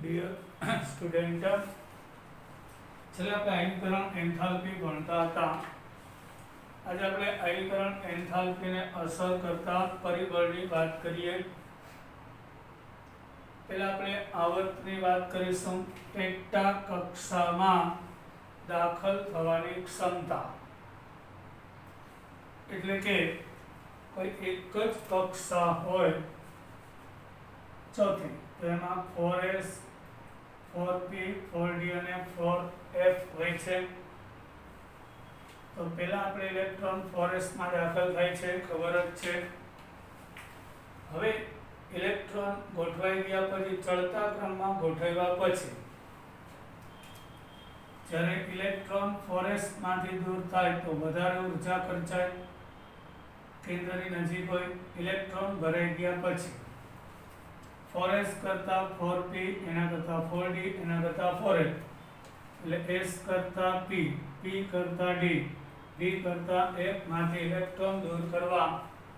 Dear student, छेल्ले આપણે આયનીકરણ enthalpy ભણતા હતા. આજે આપણે આયનીકરણ એન્થાલ્પીને અસર કરતા પરિબળની વાત કરીએ. પહેલા આપણે આવર્તની વાત કરીશું. પેટા કક્ષામાં દાખલ થવાની ક્ષમતા એટલે કે કોઈ એક જ કક્ષા હોય ચોથી, તો એમાં 4s 4p 4d અને 4f હોય છે. તો પહેલા આપણે ઇલેક્ટ્રોન 4s માં દાખલ થાય છે, ખબર જ છે. હવે ઇલેક્ટ્રોન ગોઠવાઈ ગયા પછી ચડતા ક્રમમાં ગોઠવ્યા પછી જ્યારે ઇલેક્ટ્રોન 4s માંથી દૂર થાય તો વધારે ઉર્જા ખર્ચાય, કેન્દ્રની નજીક હોય. ઇલેક્ટ્રોન ભરાઈ ગયા પછી 4s કરતા 4p, એના કરતા 4d, એના કરતા 4f, એટલે s કરતા p, p કરતા d, d કરતા f માંથી ઇલેક્ટ્રોન દૂર કરવા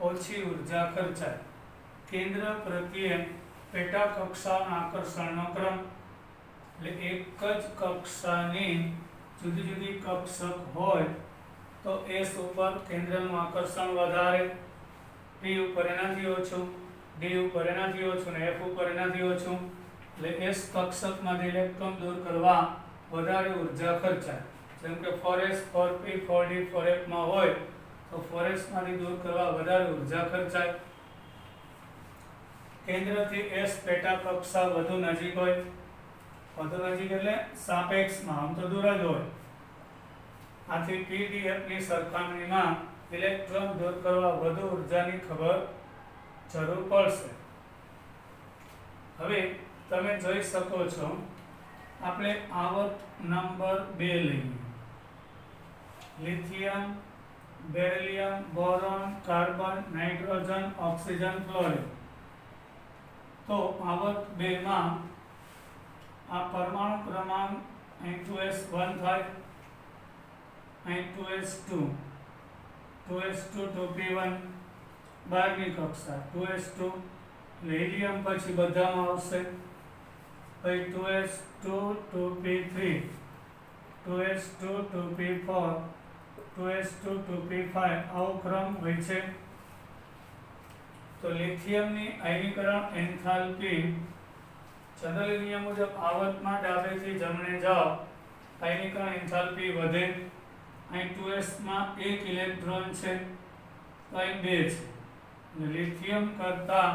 ઓછી ઉર્જા ખર્ચાય. કેન્દ્ર પ્રત્યે પેટા કક્ષાના આકર્ષણનો ક્રમ એટલે એક જ કક્ષાની જુદી જુદી કક્ષક હોય તો s ઉપર કેન્દ્રનું આકર્ષણ વધારે, p ઉપર એનાથી ઓછું, d ઉપર એનાથી ઓછું અને f ઉપર એનાથી ઓછું. એટલે s કક્ષકમાંથી ઇલેક્ટ્રોન દૂર કરવા વધારે ઉર્જા ખર્ચાય. જેમ કે 4s 4p 4d 4f માં હોય તો 4s માંથી દૂર કરવા વધારે ઉર્જા ખર્ચાય. કેન્દ્રથી s પેટા કક્ષા વધુ નજીક હોય, વધુ નજીક એટલે સાપેક્ષમાં, આમ તો દૂર જ હોય. આથી pdf ની સરખામણીમાં ઇલેક્ટ્રોન દૂર કરવા વધુ ઉર્જાની જરૂર પડશે. હવે તમે જોઈ શકો છો, આપણે આવર્ત નંબર 2 લઈએ. Lithium, beryllium, boron, carbon, nitrogen, oxygen, fluorine. તો આવર્ત 2 માં આ પરમાણુ ક્રમાંક N2S1 થાય, N2S2, 2S2 2p1 12મી કક્ષા, 2s2 હિલિયમ પછી બધામાં આવશે. પછી 2s2 2p3, 2s2 2p4, 2s2 2p5 આવો ક્રમ હોય છે. તો લિથિયમની આયનીકરણ એન્થાલ્પી જનરલ નિયમ મુજબ આવર્તમાં ડાબેથી જમણે જાઓ, આયનીકરણ એન્થાલ્પી વધે. અહીં 2s માં 1 ઇલેક્ટ્રોન છે તો અહીં 2 છે. લિથિયમ કરતા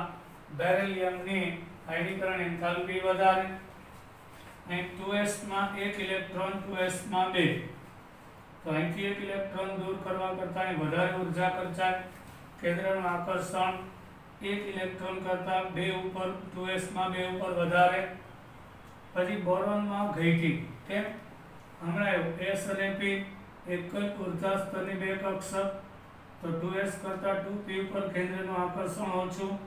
બેરિલિયમની આયનીકરણ એન્થાલ્પી વધારે. અહીં 2s માં 1 ઇલેક્ટ્રોન, 2s માં 2, તો અહીંથી 1 ઇલેક્ટ્રોન દૂર કરવા કરતા અહીં વધારે ઉર્જા ખર્ચાય. કેન્દ્રનું આકર્ષણ 1 ઇલેક્ટ્રોન કરતા 2 ઉપર, 2s માં 2 ઉપર વધારે. પછી બોરોનમાં ઘટી, કેમ? હમણાં આવ્યું s અને p એક જ ઉર્જા સ્તરની બે કક્ષક, તો 2s કરતા 2p ઉપર કેન્દ્રનું આકર્ષણ ઓછું,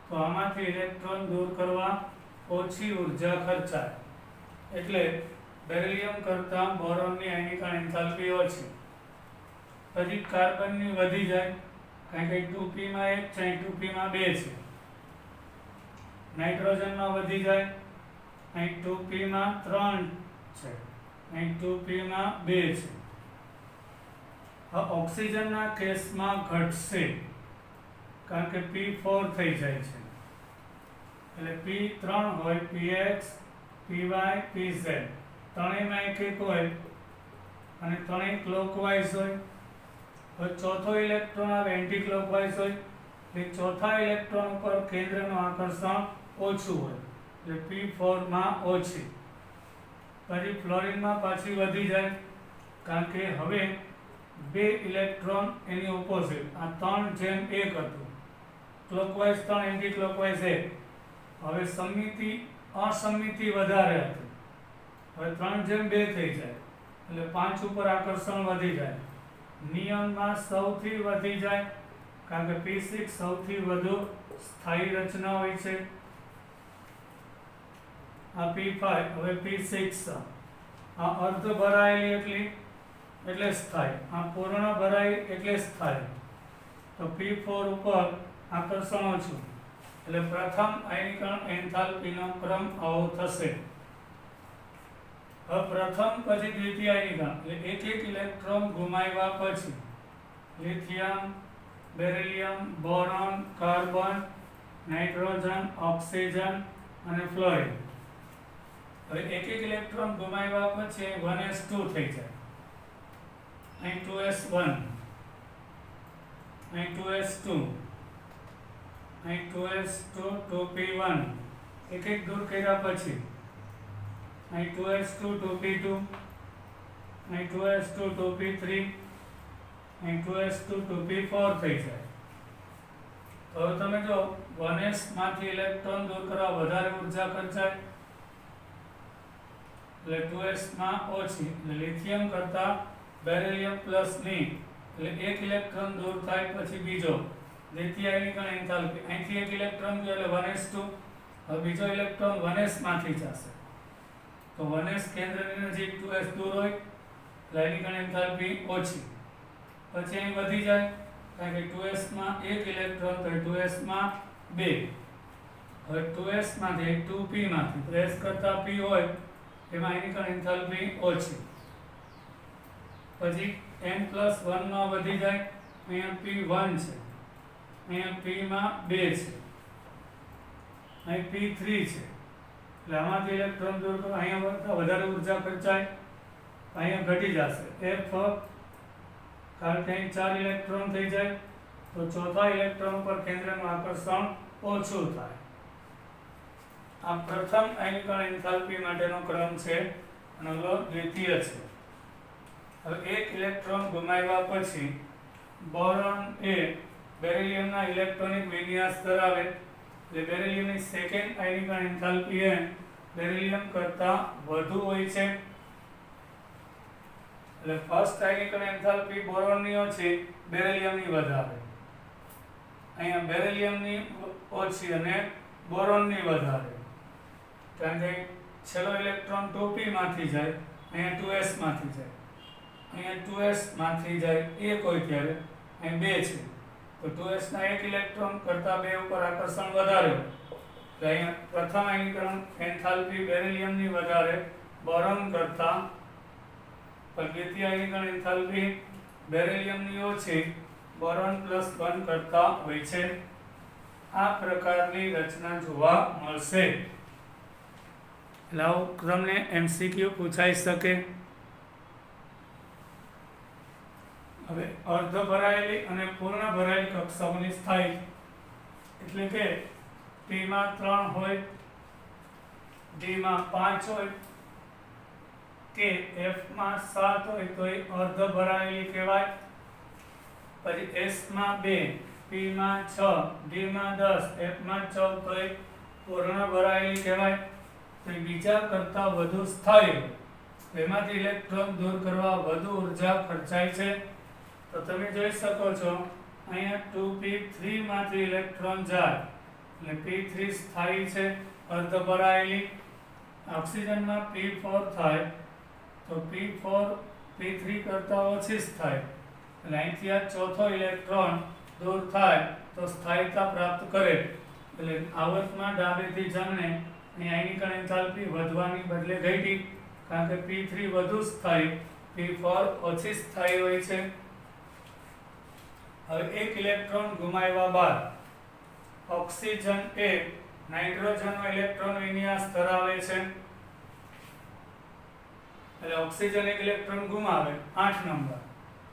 તો આમાંથી ઇલેક્ટ્રોન દૂર કરવા ઓછી ઉર્જા ખર્ચાય. એટલે બેરિલિયમ કરતા બોરોનની આયનીકરણ એન્થાલ્પી ઓછી. પછી કાર્બનની વધી જાય, કારણ કે 2p માં 1 છે, 2p માં 2 છે. નાઇટ્રોજનમાં વધી જાય, અહીં 2p માં 3 છે, અહીં 2p માં 2 છે. ઓક્સિજનના કેસમાં ઘટશે, કારણ કે p4 થઈ જાય છે. એટલે p3 હોય, px py pz ત્રણેયમાં એક એક હોય અને ત્રણેય ક્લોકવાઇઝ હોય. હવે ચોથો ઇલેક્ટ્રોન આવે એન્ટી ક્લોકવાઇઝ હોય, એટલે ચોથા ઇલેક્ટ્રોન ઉપર કેન્દ્રનું આકર્ષણ ઓછું હોય, એટલે p4 માં ઓછી. પછી ફ્લોરિનમાં પાછી વધી જાય, કારણ કે હવે 2 ઇલેક્ટ્રોન એની ઓપોઝિટ, આ 3:1 હતું, ક્લોકવાઇઝ 3 એન્ટી ક્લોકવાઇઝ 1. હવે અસમિતિ વધારે હતી, હવે 3:2 થઈ જાય, એટલે 5 ઉપર આકર્ષણ વધી જાય. નિયમમાં સૌથી વધી જાય, કારણ કે p6 સૌથી વધુ સ્થાયી રચના હોય છે. આ p5, હવે p6 આ અર્ધ ભરાયેલી એટલે સ્થાયી, આ પૂર્ણ ભરાય એટલે સ્થાયી. તો p4 ઉપર આકર્ષણ ઓછું, એટલે પ્રથમ આયનીકરણ એન્થાલ્પીનો ક્રમ આવો થશે. હવે પ્રથમ પછી દ્વિતીય આયનીકરણ એટલે એક એક ઇલેક્ટ્રોન ગુમાવ્યા પછી lithium, beryllium, boron, carbon, nitrogen, oxygen અને ફ્લોરિન. હવે એક એક ઇલેક્ટ્રોન ગુમાવ્યા પછી 1s2 થઈ જાય. અહીં 2s1, અહીં 2s2, અહીં 2s2, 2p1 એક એક દૂર કર્યા પછી અહીં 2s2, 2p2, અહીં 2s2, 2p3, અહીં 2s2, 2p4 થઈ જાય. તો હવે તમે જો 1s માંથી ઇલેક્ટ્રોન દૂર કરવા વધારે ઉર્જા ખર્ચાય એટલે 2s માં ઓછી. એટલે લિથિયમ કરતા બેરિલિયમ પ્લસ ની એટલે એક ઇલેક્ટ્રોન દૂર થાય પછી બીજો દ્વિતીય આયનીકરણ એન્થાલ્પી અહીંથી એક ઇલેક્ટ્રોન ગયો એટલે 1s2. હવે બીજો ઇલેક્ટ્રોન 1s માંથી જશે તો 1s કેન્દ્રની નજીક 2s દૂર હોય એટલે આયનીકરણ એન્થાલ્પી ઓછી. પછી અહીં વધી જાય કારણ કે 2s માં એક ઇલેક્ટ્રોન તો 2s માં બે. હવે 2s માંથી 2p માંથી તો s કરતા p હોય એમાં આયનીકરણ એન્થાલ્પી ઓછી. પછી n+1 માં વધી જાય અહીંયા p1 છે, અહીંયા p માં 2 છે, અહીં p3 છે. એટલે આમાંથી ઇલેક્ટ્રોન દૂર કરો અહીંયા વધારે ઉર્જા ખર્ચાય અહીંયા ઘટી જશે f કારણ કે અહીં 4 ઇલેક્ટ્રોન થઈ જાય તો ચોથા ઇલેક્ટ્રોન પર કેન્દ્રનું આકર્ષણ ઓછું થાય. આ પ્રથમ આયનીકરણ એન્થાલ્પી માટેનો ક્રમ છે અને ઓલો દ્વિતીય છે. હવે એક ઇલેક્ટ્રોન ગુમાવ્યા પછી બોરોન એ બેરિલિયમના ઇલેક્ટ્રોનિક વિન્યાસ ધરાવે એટલે બેરિલિયમની સેકન્ડ આયનીકરણ એન્થાલ્પી એ બેરિલિયમ કરતાં વધુ હોય છે. એટલે ફર્સ્ટ આયનીકરણ એન્થાલ્પી બોરોનની ઓછી, બેરિલિયમની વધારે. અહીંયા બેરિલિયમની ઓછી અને બોરોનની વધારે કારણ કે છેલ્લો ઇલેક્ટ્રોન 2p માંથી જાય, અહીંયા 2s માંથી જાય. અહીંયા 2s માંથી જાય એક હોય ત્યારે અહીં 2 છે તો 2s ના એક ઇલેક્ટ્રોન કરતા 2 ઉપર આકર્ષણ વધારે હોય. એટલે અહીંયા પ્રથમ આયનીકરણ એન્થાલ્પી બેરિલિયમની વધારે બોરોન કરતા, પણ દ્વિતીય આયનીકરણ એન્થાલ્પી બેરિલિયમની ઓછી બોરોન +1 કરતા હોય છે. આ પ્રકારની રચના જોવા મળશે. એટલે આવું તમને MCQ પૂછાઈ શકે. હવે અર્ધ ભરાયેલી અને પૂર્ણ ભરાયેલી કક્ષાઓની સ્થાયી એટલે કે p માં 3 હોય, d માં 5 હોય કે f માં 7 હોય તો એ અર્ધ ભરાયેલી કહેવાય. પછી s માં 2, p માં 6, d માં 10, f માં 14 તો એ પૂર્ણ ભરાયેલી કહેવાય. તો બીજા કરતા વધુ સ્થાયી હોય એમાંથી ઇલેક્ટ્રોન દૂર કરવા વધુ ઉર્જા ખર્ચાય છે. તો તમે જોઈ શકો છો અહીંયા 2p3 માંથી ઇલેક્ટ્રોન જાય એટલે p3 સ્થાયી છે, અર્ધ ભરાયેલી. ઓક્સિજનમાં p4 થાય તો p4 p3 કરતા ઓછી થાય એટલે અહીંથી આ ચોથો ઇલેક્ટ્રોન દૂર થાય તો સ્થાયીતા પ્રાપ્ત કરે. એટલે આવર્તમાં ડાબેથી જમણે અહીં આયનીકરણ એન્થાલ્પી વધવાની બદલે ઘટી કારણ કે p3 વધુ સ્થાયી, p4 ઓછી સ્થાયી હોય છે. હવે એક ઇલેક્ટ્રોન ગુમાવ્યા બાદ ઓક્સિજન એ નાઇટ્રોજનનો ઇલેક્ટ્રોન વિન્યાસ ધરાવે છે. એટલે ઓક્સિજન એક ઇલેક્ટ્રોન ગુમાવે 8 નંબર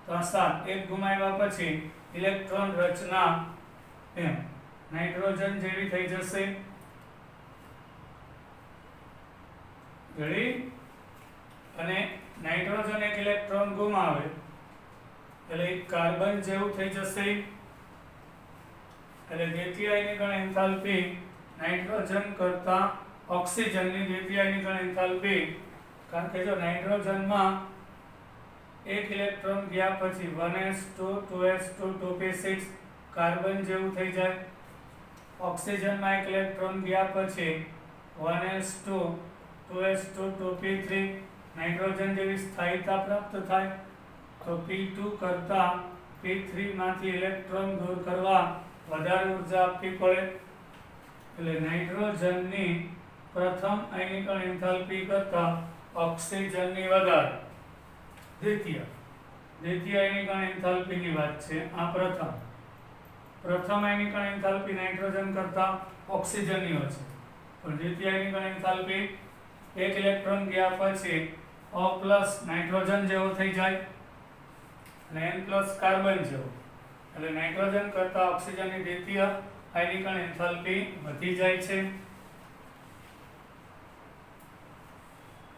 તો આ 7 એક ગુમાવ્યા પછી ઇલેક્ટ્રોન રચના એમ નાઇટ્રોજન જેવી થઈ જશે. ઘડી અને નાઇટ્રોજન એક ઇલેક્ટ્રોન ગુમાવે એટલે કાર્બન જેવું થઈ જશે. એટલે દ્વિતીય આયનીકરણ એન્થાલ્પી નાઇટ્રોજન કરતા ઓક્સિજનની દ્વિતીય આયનીકરણ એન્થાલ્પી કારણ કે જો નાઇટ્રોજનમાં એક ઇલેક્ટ્રોન ગયા પછી 1s2, 2s2, 2p6 કાર્બન જેવું થઈ જાય. ઓક્સિજનમાં એક ઇલેક્ટ્રોન ગયા પછી 1s2, 2s2, 2p3 નાઇટ્રોજન જેવી સ્થાયીતા પ્રાપ્ત થાય. તો p2 કરતા p3 માંથી ઇલેક્ટ્રોન દૂર કરવા વધારે ઉર્જા આપવી પડે. એટલે નાઇટ્રોજનની પ્રથમ આયનીકરણ એન્થાલ્પી કરતા ઓક્સિજનની વધારે. દ્વિતીય આયનીકરણ એન્થાલ્પીની વાત છે. આ પ્રથમ આયનીકરણ એન્થાલ્પી નાઇટ્રોજન કરતા ઓક્સિજનની હોય છે, પણ દ્વિતીય આયનીકરણ એન્થાલ્પી એક ઇલેક્ટ્રોન ગયા પછી O+ નાઇટ્રોજન જેવો થઈ જાય અને N+ કાર્બન જેવો. એટલે નાઇટ્રોજન કરતા ઓક્સિજનની દ્વિતીય આયનીકરણ એન્થાલ્પી વધી જાય છે.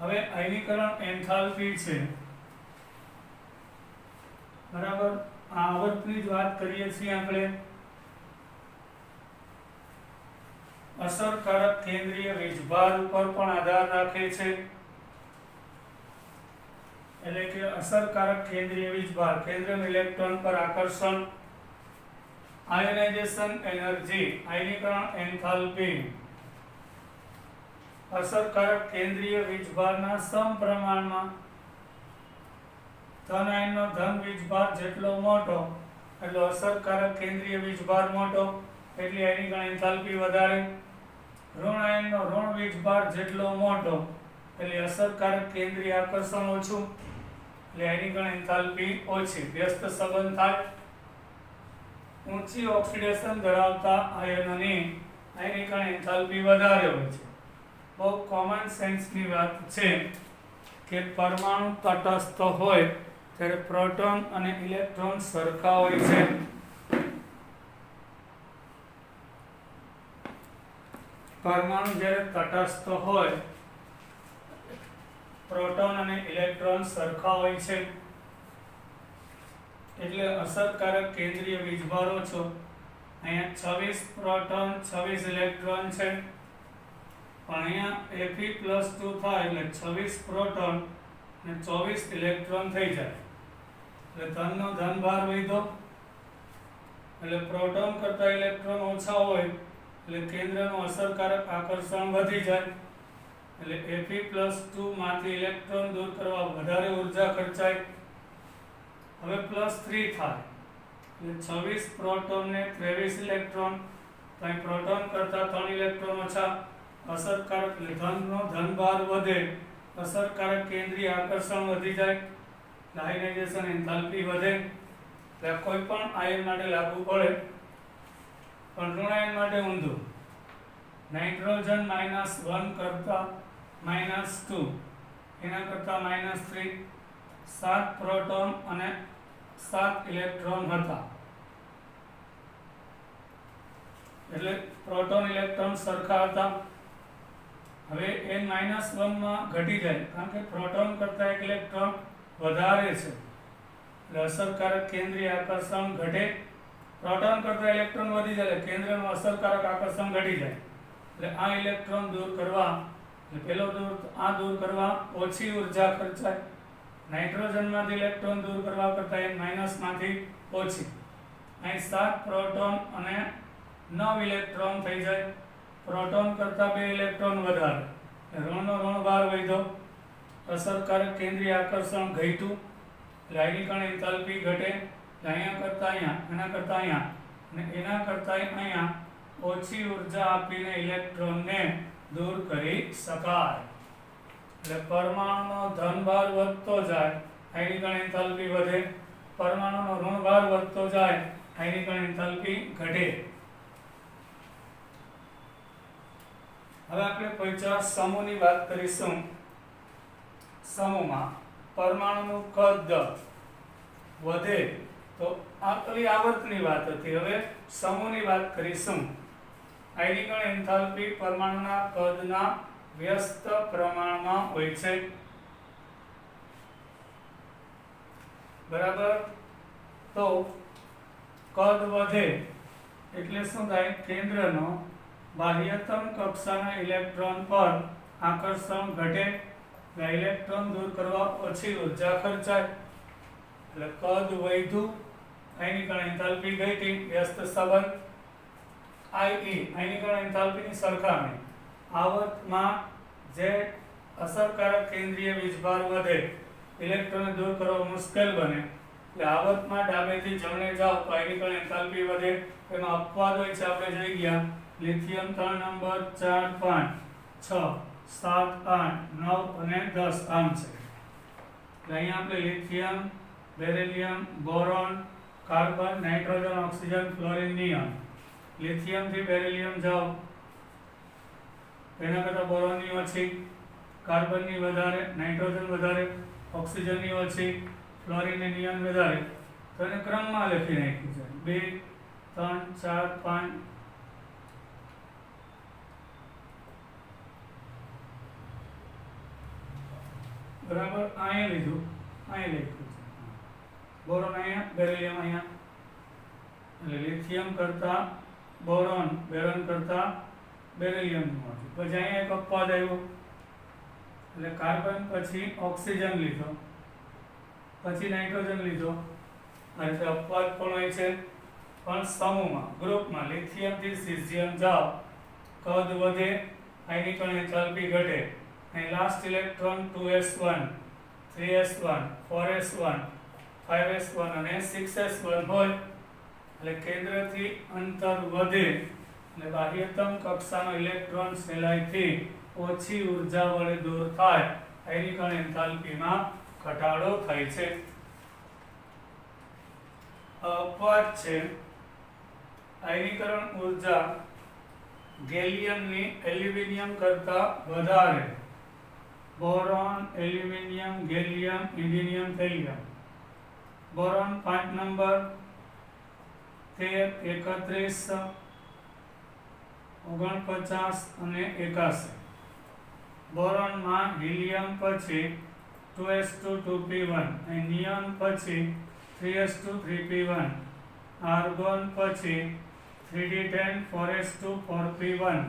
હવે આયનીકરણ એન્થાલ્પી છે, બરાબર. આ આવર્તની જ વાત કરીએ છીએ આપણે. અસરકારક કેન્દ્રીય વીજભાર ઉપર પણ આધાર રાખે છે. એટલે કે અસરકારક કેન્દ્રીય વીજભાર, કેન્દ્રીય ઇલેક્ટ્રોન પર આકર્ષણ, આયોનાઇઝેશન એનર્જી, આયનીકરણ એન્થાલ્પી અસરકારક કેન્દ્રીય વીજભારના સમપ્રમાણમાં ધન આયનનો ધન વીજભાર જેટલો મોટો એટલો અસરકારક કેન્દ્રીય વીજભાર મોટો, એટલી આયનીકરણ એન્થાલ્પી વધારે. ઋણ આયનનો ઋણ વીજભાર જેટલો મોટો એટલે અસરકારક કેન્દ્રીય આકર્ષણ ઓછું, એટલે આયનીકરણ એન્થાલ્પી ઓછી. વ્યસ્ત સંબંધ થાય. ઊંચી ઓક્સિડેશન ધરાવતા આયનોની આયનીકરણ એન્થાલ્પી વધારે હોય છે. બહુ કોમન સેન્સની વાત છે કે પરમાણુ તટસ્થ હોય ત્યારે પ્રોટોન અને ઇલેક્ટ્રોન સરખા હોય છે. પરમાણુ જ્યારે તટસ્થ હોય, પ્રોટોન અને ઇલેક્ટ્રોન સરખા હોય છે, એટલે અસરકારક કેન્દ્રીય વીજભાર ઓછો. અહીંયા 26 પ્રોટોન 26 ઇલેક્ટ્રોન છે, પણ અહીંયા Fe+2 થાય એટલે 26 પ્રોટોન અને 24 ઇલેક્ટ્રોન થઈ જાય. એટલે ધનનો ધન ભાર વધ્યો, એટલે પ્રોટોન કરતા ઇલેક્ટ્રોન ઓછા હોય એટલે કેન્દ્રનું અસરકારક આકર્ષણ વધી જાય. એટલે Fe+2 માંથી ઇલેક્ટ્રોન દૂર કરવા વધારે ઉર્જા ખર્ચાય. હવે +3 થાય એટલે 26 પ્રોટોન ને 23 ઇલેક્ટ્રોન, તો અહીં પ્રોટોન કરતા 3 ઇલેક્ટ્રોન ઓછા, અસરકારક એટલે ધનનો ધનભાર વધે, અસરકારક કેન્દ્રીય આકર્ષણ વધી જાય, આયનાઇઝેશન એન્થાલ્પી વધે. એટલે કોઈ પણ આયન માટે લાગુ પડે, પણ ઋણ આયન માટે ઊંધું. નાઇટ્રોજન -1 કરતા -2, એના કરતા -3, 7 પ્રોટોન અને 7 ઇલેક્ટ્રોન હતા, એટલે પ્રોટોન ઇલેક્ટ્રોન સરખા હતા. હવે એ -1 માં ઘટી જાય, કારણ કે પ્રોટોન કરતા એક ઇલેક્ટ્રોન વધારે છે, એટલે અસરકારક કેન્દ્રીય આકર્ષણ ઘટે. પ્રોટોન કરતા ઇલેક્ટ્રોન વધી જાય એટલે કેન્દ્રનું અસરકારક આકર્ષણ ઘટી જાય. એટલે આ ઇલેક્ટ્રોન દૂર કરવા, એટલે દૂર કરવા ઓછી ઉર્જા ખર્ચાય. નાઇટ્રોજનમાંથી ઇલેક્ટ્રોન દૂર કરવા કરતાં એ માઇનસમાંથી ઓછી. અહીં 7 પ્રોટોન અને 9 ઇલેક્ટ્રોન થઈ જાય. પ્રોટોન કરતાં 2 ઇલેક્ટ્રોન વધારે, ઋણનો ઋણભાર વધ્યો, અસરકારક કેન્દ્રીય આકર્ષણ ઘટ્યું, એટલે આયનીકરણ એન્થાલ્પી ઘટે. અહીંયા કરતાં અહીંયા, એના કરતાં અહીંયા અને એના કરતાં અહીંયા ઓછી ઉર્જા આપીને ઇલેક્ટ્રોનને દૂર કરી શકાય. એટલે પરમાણુનો ધનભાર વધતો જાય, આયનીકરણ એન્થાલ્પી વધે. પરમાણુનો ઋણભાર વધતો જાય, આયનીકરણ એન્થાલ્પી ઘટે. હવે આપણે પૈચા સમૂહની વાત કરીશું. સમૂહમાં પરમાણુનું કદ વધે તો આ ખાલી આવર્તની વાત હતી. હવે સમૂહની વાત કરીશું. આયનીકરણ એન્થાલ્પી પરમાણુના કદના વ્યસ્ત પ્રમાણમાં હોય છે, બરાબર. તો કદ વધે એટલે શું થાય? કેન્દ્રનો બાહ્યતમ કક્ષાના ઇલેક્ટ્રોન પર આકર્ષણ ઘટે, ઇલેક્ટ્રોન દૂર કરવા ઓછી ઉર્જા ખર્ચાય. એટલે કદ વધ્યું, આયનીકરણ એન્થાલ્પી ઘટી, વ્યસ્ત સંબંધ. આયનીકરણ એન્થાલ્પીની સરખામણી આવર્તમાં જે અસરકારક કેન્દ્રીય વીજભાર વધે, ઇલેક્ટ્રોન દૂર કરવા મુશ્કેલ બને. એટલે આવર્તમાં ડાબેથી જમણે જાઓ તો આયનીકરણ એન્થાલ્પી વધે. એમાં અપવાદ હોય છે, આપણે જોઈ ગયા. લિથિયમ 3 નંબર 4 5 6 7 8 9 અને 10 આમ છે. એટલે અહીંયા આપણે lithium, beryllium, boron, carbon, nitrogen, oxygen, fluorine, neon. Lithium થી બેરિલિયમ જાઓ એના કરતાં બોરોનની ઓછી, કાર્બનની વધારે, નાઇટ્રોજન વધારે, ઓક્સિજનની ઓછી, ફ્લોરિન અને નિયોન વધારે. તો એને ક્રમમાં લખી નાખ્યું છે 2 3 4 5. બરાબર. અહીંયા લીધું, અહીંયા લખ્યું છે બોરોન, અહીંયા બેરિલિયમ, અહીંયા. એટલે લિથિયમ કરતા બોરોન, બેરોન કરતા બેરિલિયમ નું. પછી અહીંયા એક અપવાદ આવ્યો એટલે કાર્બન પછી ઓક્સિજન લીધો, પછી નાઇટ્રોજન લીધો. આ રીતે અપવાદ પણ હોય છે. પણ સમૂહમાં, ગ્રુપમાં લિથિયમ થી સીઝિયમ જાઓ, કદ વધે, આયનીકરણ એન્થાલ્પી ઘટે. અહીં last electron 2s1, 3s1, 4s1, 5s1 અને 6s1 હોય એટલે કેન્દ્રથી અંતર વધે એટલે બાહ્યતમ કક્ષાનો ઇલેક્ટ્રોન સહેલાઈથી ઓછી ઉર્જા વડે દૂર થાય, આયનીકરણ એન્થાલ્પીમાં ઘટાડો થાય છે. અપવાદ છે આયનીકરણ ઉર્જા ગેલિયમની એલ્યુમિનિયમ કરતા વધારે. Boron, aluminium, gallium, indium, thallium. Boron 5 number 13, 31, 49 અને 81. બોરોનમાં હિલિયમ પછી 2s2 2p1 અને નિયોન પછી 3s2 3p1, આર્ગોન પછી 3d10 4s2 4p1.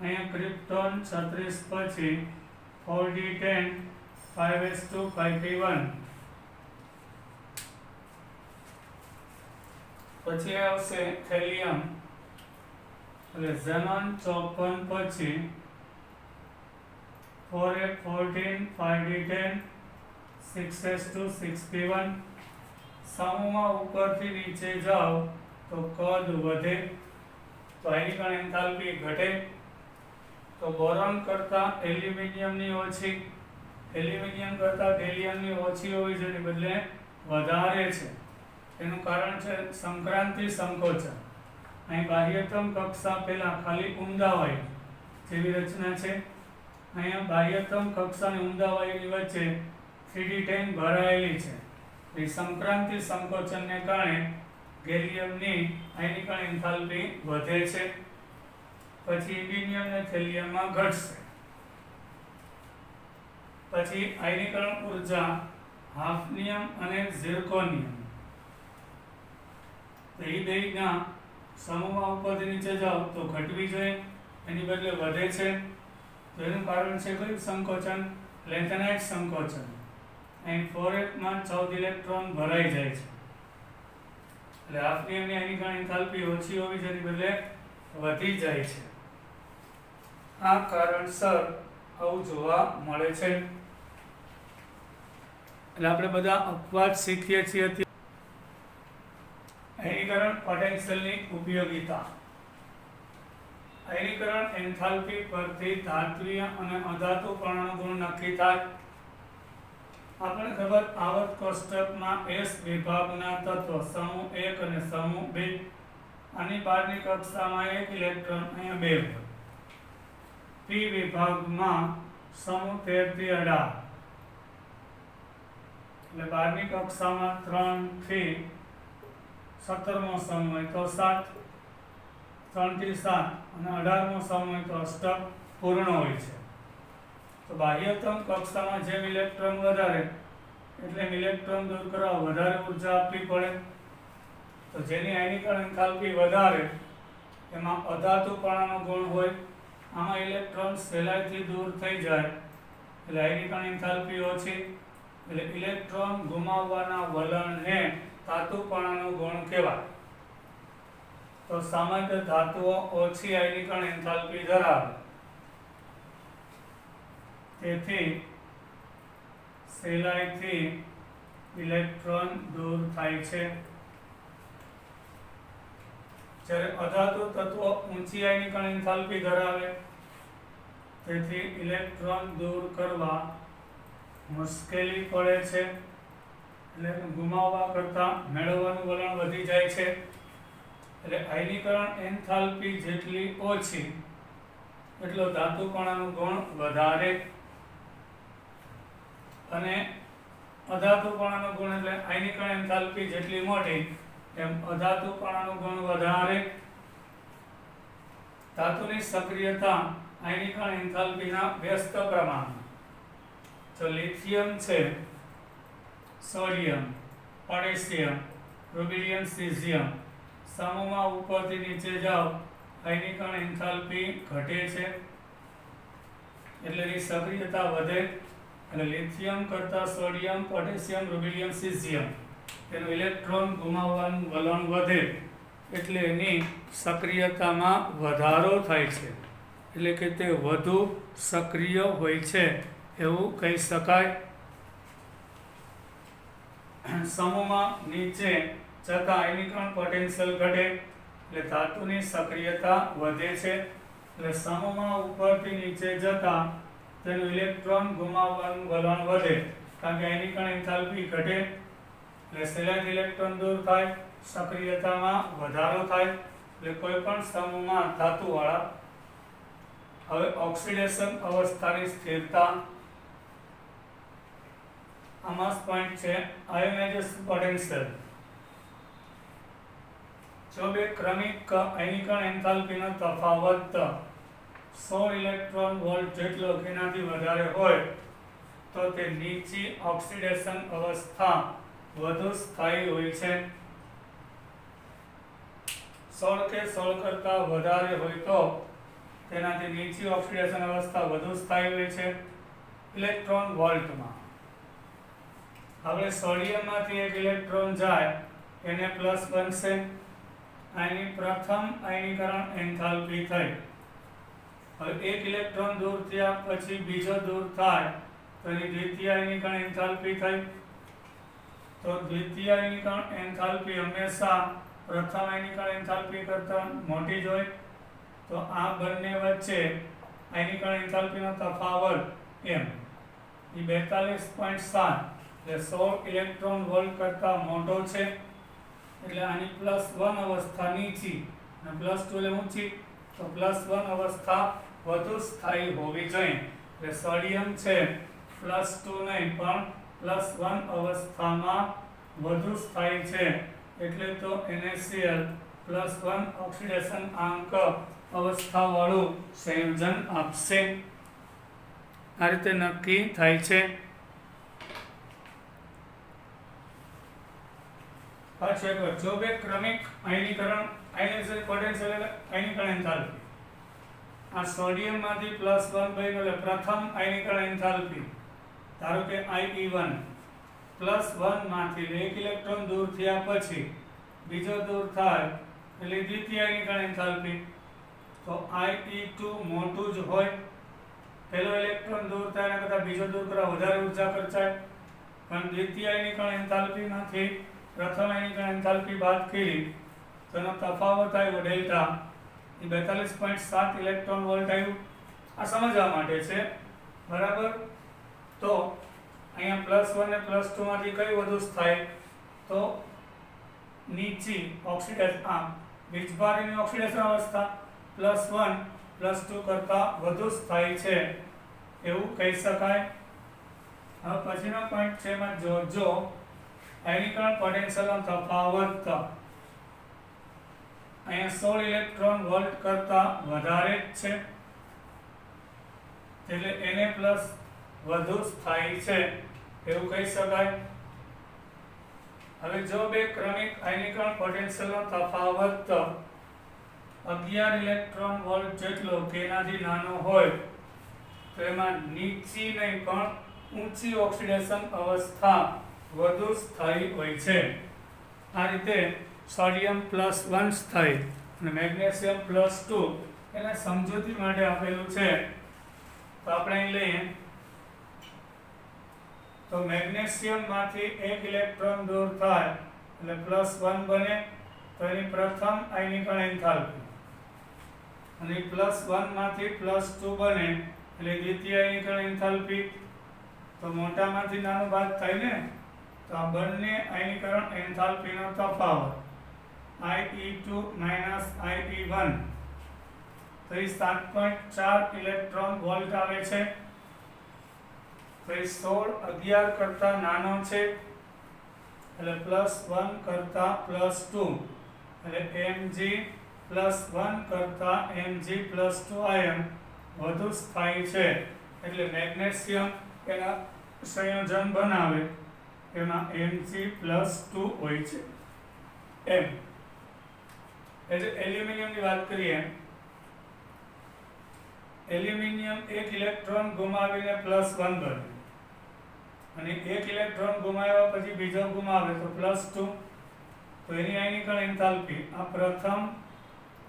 અહીંયા ક્રિપ્ટોન 36 પછી 4d10 5s2 5p1. પછી આવશે થેલિયમ એટલે ઝેનોન 54 પછી 4f14 5d10 6s2 6p1. સમૂહમાં ઉપરથી નીચે જાઓ તો કદ વધે તો આયનીકરણ એન્થાલ્પી ઘટે. તો બોરોન કરતા એલ્યુમિનિયમની ઓછી, એલ્યુમિનિયમ કરતા ગેલિયમની ઓછી હોવી જોઈએ બદલે વધારે છે. એનું કારણ છે સંક્રાંતિ સંકોચન. અહીં બાહ્યતમ કક્ષા પહેલા ખાલી ઊંડા વાયુ જેવી રચના છે. અહીંયા બાહ્યતમ કક્ષા અને ઊંડા વાયુની વચ્ચે 3d10 ભરાયેલી છે. એ સંક્રાંતિ સંકોચનને કારણે ગેલિયમની આયનીકરણ એન્થાલ્પી વધે છે. પછી ઇન્ડિનિયમ અને થેલિયમમાં ઘટશે. પછી આયનીકરણ ઉર્જા હાફનિયમ અને ઝિર્કોનિયમ. તો એ બેના સમૂહમાં ઉપરથી નીચે જાઓ તો ઘટવી જોઈએ, એની બદલે વધે છે. તો એનું કારણ છે કયું સંકોચન? લેન્થેનાઇટ સંકોચન. અહીં 4f માં 14 ઇલેક્ટ્રોન ભરાઈ જાય છે એટલે હાફનિયમની આયનીકરણ એન્થાલ્પી ઓછી હોવી જોઈએ એની બદલે વધી જાય છે. આ કારણસર આવું જોવા મળે છે. એટલે આપણે બધા અપવાદ શીખીએ છીએ. આયનીકરણ પોટેન્શિયલની ઉપયોગિતા. આયનીકરણ એન્થાલ્પી પરથી ધાત્વીય અને અધાતુ પરમાણુ ગુણ નક્કી થાય. આપણને ખબર આવર્ત કોષ્ટકમાં S વિભાગના તત્વ સમૂહ 1 અને સમૂહ 2. આની બહારની કક્ષામાં 1 ઇલેક્ટ્રોન, અહીંયા 2 હોય. P વિભાગમાં સમૂહ 13 થી 18 એટલે બહારની કક્ષામાં 3 થી 17મો સમૂહ હોય તો 7, 3 થી 7 અને 18મો સમૂહ હોય તો અષ્ટક પૂર્ણ હોય છે. તો બાહ્યતમ કક્ષામાં જેમ ઇલેક્ટ્રોન વધારે એટલે ઇલેક્ટ્રોન દૂર કરવા વધારે ઉર્જા આપવી પડે. તો જેની આયનીકરણ એન્થાલ્પી વધારે એમાં અધાતુપણાનો ગુણ હોય. આમાં ઇલેક્ટ્રોન સહેલાઈથી દૂર થઈ જાય એટલે આયનીકરણ એન્થાલ્પી ઓછી. એટલે ઇલેક્ટ્રોન ગુમાવવાના વલણને ધાતુપણાનો ગુણ કહેવાય. તો સામાન્ય ધાતુઓ ઓછી આયનીકરણ એન્થાલ્પી ધરાવે તેથી સહેલાઈથી ઇલેક્ટ્રોન દૂર થાય છે. જ્યારે અધાતુ તત્વો ઊંચી આયનીકરણ એન્થાલ્પી ધરાવે, તેથી ઇલેક્ટ્રોન દૂર કરવા મુશ્કેલી પડે છે, એટલે ગુમાવવા કરતાં મેળવવાનું વલણ વધી જાય છે. એટલે આયનીકરણ એન્થાલ્પી જેટલી ઓછી એટલો ધાતુકણાનું ગુણ વધારે, અને અધાતુકણાનો ગુણ એટલે આયનીકરણ એન્થાલ્પી જેટલી મોટી એમ અધાતુકણાનો ગુણ વધારે. ધાતુની સક્રિયતા આયનીકરણ એન્થાલ્પીના વ્યસ્ત પ્રમાણમાં. તો લિથિયમ છે, સોડિયમ, પોટેશિયમ, રૂબિડિયમ, સીઝિયમ સમૂહમાં ઉપરથી નીચે જાઓ આયનીકરણ એન્થાલ્પી ઘટે છે, એટલે એની સક્રિયતા વધે. અને લિથિયમ કરતાં સોડિયમ, પોટેશિયમ, રૂબિડિયમ, સીઝિયમ તેનું ઇલેક્ટ્રોન ગુમાવવાનું વલણ વધે, એટલે એની સક્રિયતામાં વધારો થાય છે, એટલે કે તે વધુ સક્રિય હોય છે એવું કહી શકાય. સમૂહમાં નીચે જતા આયનીકરણ પોટેન્શિયલ ઘટે, એટલે ધાતુની સક્રિયતા વધે છે. એટલે સમૂહમાં ઉપરથી નીચે જતા તેનું ઇલેક્ટ્રોન ગુમાવવાનું વલણ વધે, કારણ કે આયનીકરણ એન્થાલ્પી ઘટે, એટલે સહેલાઈથી ઇલેક્ટ્રોન દૂર થાય, સક્રિયતામાં વધારો થાય. એટલે કોઈ પણ સમૂહમાં ધાતુવાળા હવે ઓક્સિડેશન અવસ્થાની સ્થિરતા. આમાં પોઈન્ટ છે આયોનાઇઝેશન પોટેન્શિયલ. જો બે ક્રમિક આયનીકરણ એન્થાલ્પીનો તફાવત 16 ઇલેક્ટ્રોન વોલ્ટ જેટલો કે એનાથી વધારે હોય તો તે નીચી ઓક્સિડેશન અવસ્થા વધુ સ્થાયી હોય છે. 16 કે 16 કરતાં વધારે હોય તો તેનાથી નીચી ઓક્સિડેશન અવસ્થા વધુ સ્થાયી હોય છે ઇલેક્ટ્રોન વોલ્ટમાં. હવે સોડિયમમાંથી એક ઇલેક્ટ્રોન જાય એને પ્લસ બનશે, આની પ્રથમ આયનીકરણ એન્થાલ્પી થઈ. હવે એક ઇલેક્ટ્રોન દૂર થયા પછી બીજો દૂર થાય તો એની દ્વિતીય આયનીકરણ એન્થાલ્પી થઈ. તો દ્વિતીય આયનીકરણ એન્થાલ્પી હંમેશા પ્રથમ આયનીકરણ એન્થાલ્પી કરતાં મોટી જ હોય. તો આ બંને વચ્ચે આયનીકરણ એન્થાલ્પીનો તફાવત m એ 42.7 એટલે 16 ઇલેક્ટ્રોન વોલ્ટ કરતાં મોટો છે, એટલે આની +1 અવસ્થા નીચી અને +2 એટલે ઊંચી, તો +1 અવસ્થા વધુ સ્થાયી હોવી જોઈએ. એટલે સોડિયમ છે +2 નહીં પણ +1 અવસ્થામાં વધુ સ્થાયી છે, એટલે તો NaCl +1 ઓક્સિડેશન આંક અવસ્થાવાળું સંયોજન આપશે. આ રીતે નક્કી થાય છે. પાછું એકવાર, જો બે ક્રમિક આયનીકરણ આયનાઇઝેશન પોટેન્શિયલ એટલે આયનીકરણ એન્થાલ્પી, આ સોડિયમમાંથી +1 બન્યું એટલે પ્રથમ આયનીકરણ એન્થાલ્પી ધારો કે IE1 +1 માંથી એક ઇલેક્ટ્રોન દૂર થયા પછી બીજો દૂર થાય એટલે દ્વિતીય આયનીકરણ એન્થાલ્પી. તો IE2 મોટું જ હોય, પહેલો ઇલેક્ટ્રોન દૂર થાય એના કરતાં બીજો દૂર કરવા વધારે ઉર્જા ખર્ચાય, પણ દ્વિતીય આયનીકરણ એન્થાલ્પીમાંથી પ્રથમ આયનીકરણ એન્થાલ્પી બાદ કરી તો એનો તફાવત આવ્યો ડેલ્ટા એ 42.7 ઇલેક્ટ્રોન વોલ્ટ આવ્યું. આ સમજવા માટે છે, બરાબર. તો અહીંયા +1 ને +2 માંથી કઈ વધુ સ્થાયી, તો નીચી ઓક્સિડેશન વીજભારીની ઓક્સિડેશન અવસ્થા +1 +2 કરતાં વધુ સ્થાયી છે એવું કહી શકાય. હવે પછીનો પોઈન્ટ છે એમાં જો આયનીકરણ પોટેન્શિયલનો તફાવત અહીંયા 16 ઇલેક્ટ્રોન વોલ્ટ કરતાં વધારે જ છે, એટલે Na+ વધુ સ્થાયી છે એવું કહી શકાય. હવે જો બે ક્રમિક આયનીકરણ પોટેન્શિયલનો તફાવત 11 ઇલેક્ટ્રોન વોલ્ટ જેટલો કે એનાથી નાનો હોય તો એમાં નીચી નહીં પણ ઊંચી ઓક્સિડેશન અવસ્થા વધુ સ્થાયી હોય છે. આ રીતે સોડિયમ +1 સ્થાયી અને મેગ્નેશિયમ +2 એને સમજૂતી માટે આપેલું છે. તો આપણે અહીં લઈએ તો મેગ્નેશિયમમાંથી એક ઇલેક્ટ્રોન દૂર થાય એટલે +1 બને, તો એની પ્રથમ આયનીકરણ એન્થાલ્પી અને +1 માંથી +2 બને એટલે દ્વિતીય આયનીકરણ એન્થાલ્પી. તો મોટામાંથી નાનું બાદ થાય ને, તો આ બંને આયનીકરણ એન્થાલ્પીનો તફાવત IE2 - IE1 તો એ 7.4 ઇલેક્ટ્રોન વોલ્ટ આવે છે. તો એ 16 11 કરતા નાનો છે એટલે +1 કરતા +2 એટલે Mg+1 કરતા Mg+2 આયન વધુ સ્થાયી છે. એટલે મેગ્નેશિયમ એના સંયોજન બનાવે એમાં Mg+2 હોય છે. એમ એટલે એલ્યુમિનિયમની વાત કરીએ, એલ્યુમિનિયમ એક ઇલેક્ટ્રોન ગુમાવીને +1 બને અને એક ઇલેક્ટ્રોન ગુમાવ્યા પછી બીજો ગુમાવે તો +2. તો એની આયનીકરણ એન્થાલ્પી આ પ્રથમ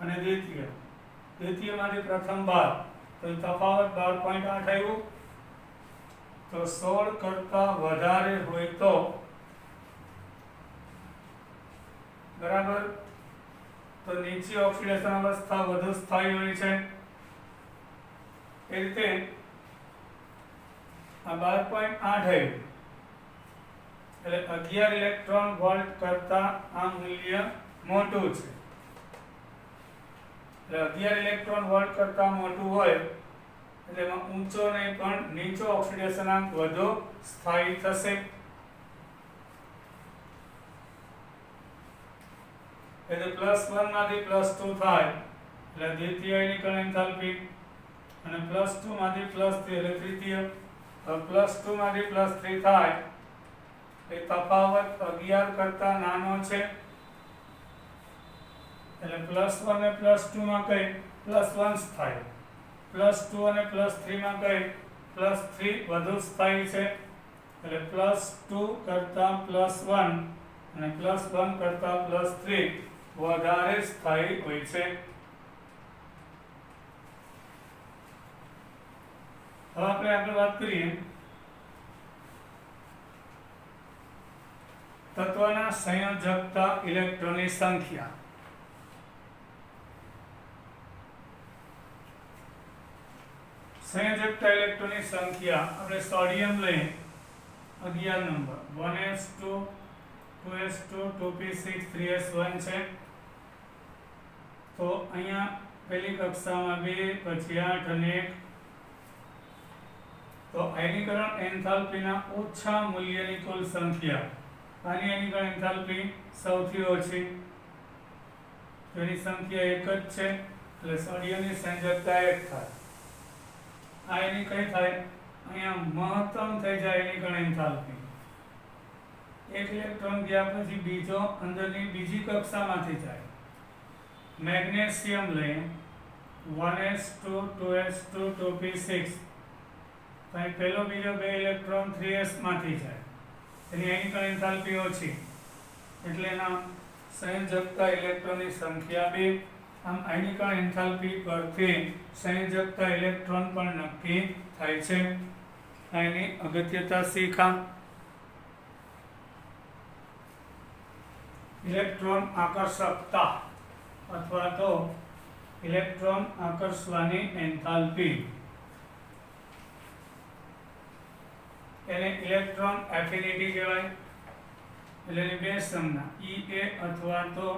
અને દ્વિતીયમાંથી પ્રથમ બાદ તો તફાવત 12.8 આવ્યું. તો 16 કરતા વધારે હોય તો બરાબર, તો નીચી ઓક્સિડેશન અવસ્થા વધુ સ્થાયી હોય છે. એ રીતે આ 12.8 આવ્યું એટલે 11 ઇલેક્ટ્રોન વોલ્ટ કરતા આ મૂલ્ય મોટું છે. એટલે 11 ઇલેક્ટ્રોન વોલ્ટ કરતા મોટું હોય એટલે એમાં ઊંચો નહીં પણ નીચો ઓક્સિડેશનાંક વધુ સ્થાયી થશે. એટલે +1 માંથી +2 થાય એટલે દ્વિતીય આયનીકરણ એન્થાલ્પી અને +2 માંથી +3 એટલે તૃતીય. +2 માંથી +3 થાય એ તફાવત 11 કરતા નાનો છે એટલે +1 અને +2 માં કઈ +1 થાય, +2 અને +3 માં કઈ +3 વધુ સ્થાયી છે. એટલે +2 કરતા +1 અને +1 કરતા +3 વધારે સ્થાયી હોય છે. હવે આપણે આગળ વાત કરીએ તત્વના સંયોજકતા ઇલેક્ટ્રોનની સંખ્યા. સંયોજકતા ઇલેક્ટ્રોનની સંખ્યા આપણે સોડિયમ લઈએ 11 number 1s2 2s2 2p6 3s1 છે. તો અહીંયા પહેલી કક્ષામાં 2 પછી 8 અને 1. તો આયનીકરણ એન્થાલ્પીના ઓછા મૂલ્યની કુલ સંખ્યા, આની આયનીકરણ એન્થાલ્પી સૌથી ઓછી તો એની સંખ્યા 1 જ છે એટલે સોડિયમની સંયોજકતા 1 થાય. આ એની કઈ થાય અહીંયા મહત્તમ થઈ જાય આયનીકરણ એન્થાલ્પી. એક ઇલેક્ટ્રોન ગયા પછી બીજો અંદરની બીજી કક્ષામાંથી જાય. મેગ્નેશિયમ લઈએ 1s2 2s2 2p6 તો અહીં પહેલો બીજો બે ઇલેક્ટ્રોન 3s માંથી જાય એની આયનીકરણ એન્થાલ્પી ઓછી એટલે એના સંયોજકતા ઇલેક્ટ્રોનની સંખ્યા 2. આમ આયનીકરણ એન્થાલ્પી પરથી સંયોજકતા ઇલેક્ટ્રોન પણ નક્કી થાય છે. એની અગત્યતા શીખા. ઇલેક્ટ્રોન આકર્ષકતા અથવા તો ઇલેક્ટ્રોન આકર્ષવાની એન્થાલ્પી એને ઇલેક્ટ્રોન એફિનિટી કહેવાય. એટલે એની બે સંજ્ઞા EA અથવા તો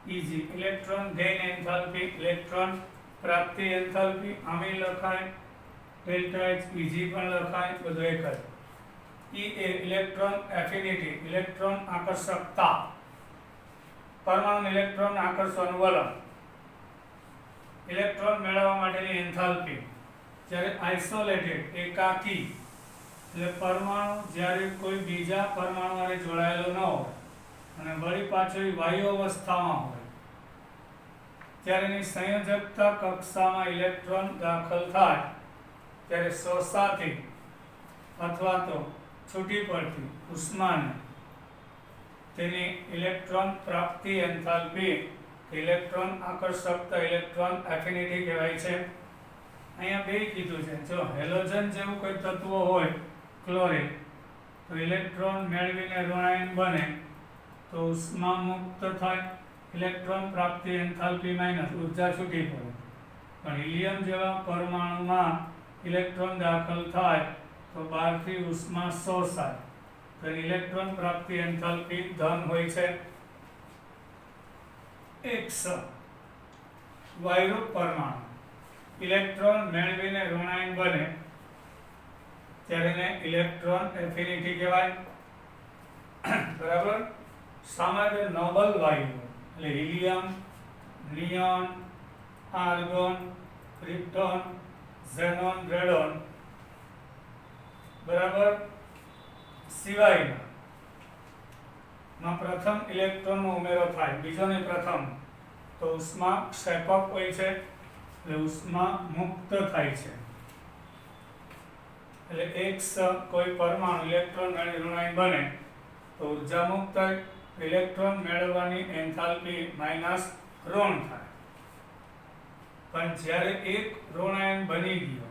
EG electron gain enthalpy, electron પ્રાપ્તિ એન્થાલ્પી આમે લખાય, ડેલ્ટા H EG પણ લખાય, બધું એક જ. EA ઇલેક્ટ્રોન એફિનિટી ઇલેક્ટ્રોન આકર્ષકતા, પરમાણુ ઇલેક્ટ્રોન આકર્ષવાનું વલણ, ઇલેક્ટ્રોન મેળવવા માટેની એન્થાલ્પી. જ્યારે આઇસોલેટેડ એકાકી એટલે પરમાણુ જ્યારે કોઈ બીજા પરમાણુ સાથે જોડાયેલો ન હોય અને વળી પાછો વાયુ અવસ્થામાં હોય ત્યારે એની સંયોજકતા કક્ષામાં ઇલેક્ટ્રોન દાખલ થાય ત્યારે શોષાતી અથવા તો છૂટી પડતી ઉષ્માને તેની ઇલેક્ટ્રોન પ્રાપ્તિ એન્થાલ્પી ઇલેક્ટ્રોન આકર્ષકતા ઇલેક્ટ્રોન એફિનિટી કહેવાય છે. અહીંયા બે કીધું છે, જો હેલોજન જેવું કોઈ તત્વ હોય ક્લોરીન તો ઇલેક્ટ્રોન મેળવીને ઋણાયન બને તો ઉષ્મા મુક્ત થાય ઇલેક્ટ્રોન પ્રાપ્તિ એન્થાલ્પી માઇનસ ઉર્જા છૂટી પડે. પણ હિલિયમ જેવા પરમાણુમાં ઇલેક્ટ્રોન દાખલ થાય તો બહારથી ઉષ્મા શોષાય તો ઇલેક્ટ્રોન પ્રાપ્તિ એન્થાલ્પી ધન હોય છે. X વાયુરૂપ પરમાણુ ઇલેક્ટ્રોન મેળવીને ઋણાયન બને ત્યારે એને ઇલેક્ટ્રોન એફિનિટી કહેવાય. બરાબર. સામાન્ય નોબલ વાયુ એટલે helium, neon, argon, krypton, xenon, radon બરાબર સિવાયના પ્રથમ ઇલેક્ટ્રોનનો ઉમેરો થાય, બીજો ને પ્રથમ તો ઉષ્મા ક્ષેપક હોય છે એટલે ઉષ્મા મુક્ત થાય છે. એટલે X કોઈ પરમાણુ ઇલેક્ટ્રોન મેળવી ઋણાયન બને તો ઉર્જા મુક્ત થાય, ઇલેક્ટ્રોન મેળવવાની એન્થાલ્પી માઇનસ ઋણ થાય. પણ જ્યારે એક ઋણાયન બની ગયો,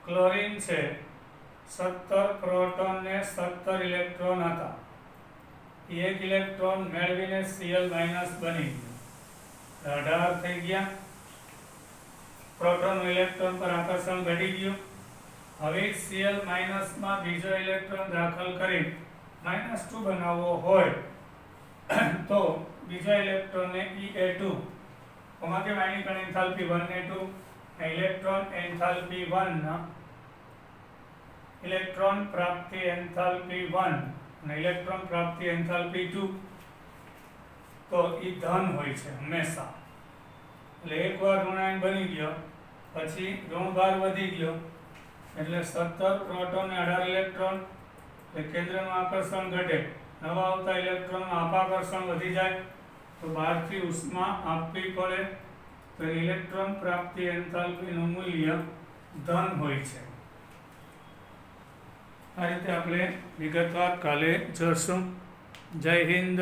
ક્લોરીન છે 17 પ્રોટોન ને 17 ઇલેક્ટ્રોન હતા, એક ઇલેક્ટ્રોન મેળવીને Cl માઇનસ બની ગયો, 18 થઈ ગયા. પ્રોટોન ઇલેક્ટ્રોન પર આકર્ષણ ઘટી ગયું. હવે Cl માઇનસ માં બીજો ઇલેક્ટ્રોન દાખલ કરી -2 બનાવવો હોય તો બીજા ઇલેક્ટ્રોનને Ea2 કે આયનીકરણ એન્થાલ્પી 1 ઇલેક્ટ્રોન એન્થાલ્પી 1 ઇલેક્ટ્રોન પ્રાપ્તિ એન્થાલ્પી 1 અને ઇલેક્ટ્રોન પ્રાપ્તિ એન્થાલ્પી 2 તો એ ધન હોય છે હંમેશા. એટલે એકવાર ઋણાયન બની ગયો પછી ઋણભાર વધી ગયો એટલે 17 પ્રોટોન ને 18 ઇલેક્ટ્રોન એટલે કેન્દ્રનું આકર્ષણ ઘટે, નવા આવતા ઇલેક્ટ્રોનનું આપાકર્ષણ વધી જાય તો બહારથી ઉષ્મા આપવી પડે તો ઇલેક્ટ્રોન પ્રાપ્તિ એન્થાલ્પીનું મૂલ્ય ધન હોય છે. આ રીતે આપણે વિગતવાર કાલે જોશું. જય હિન્દ.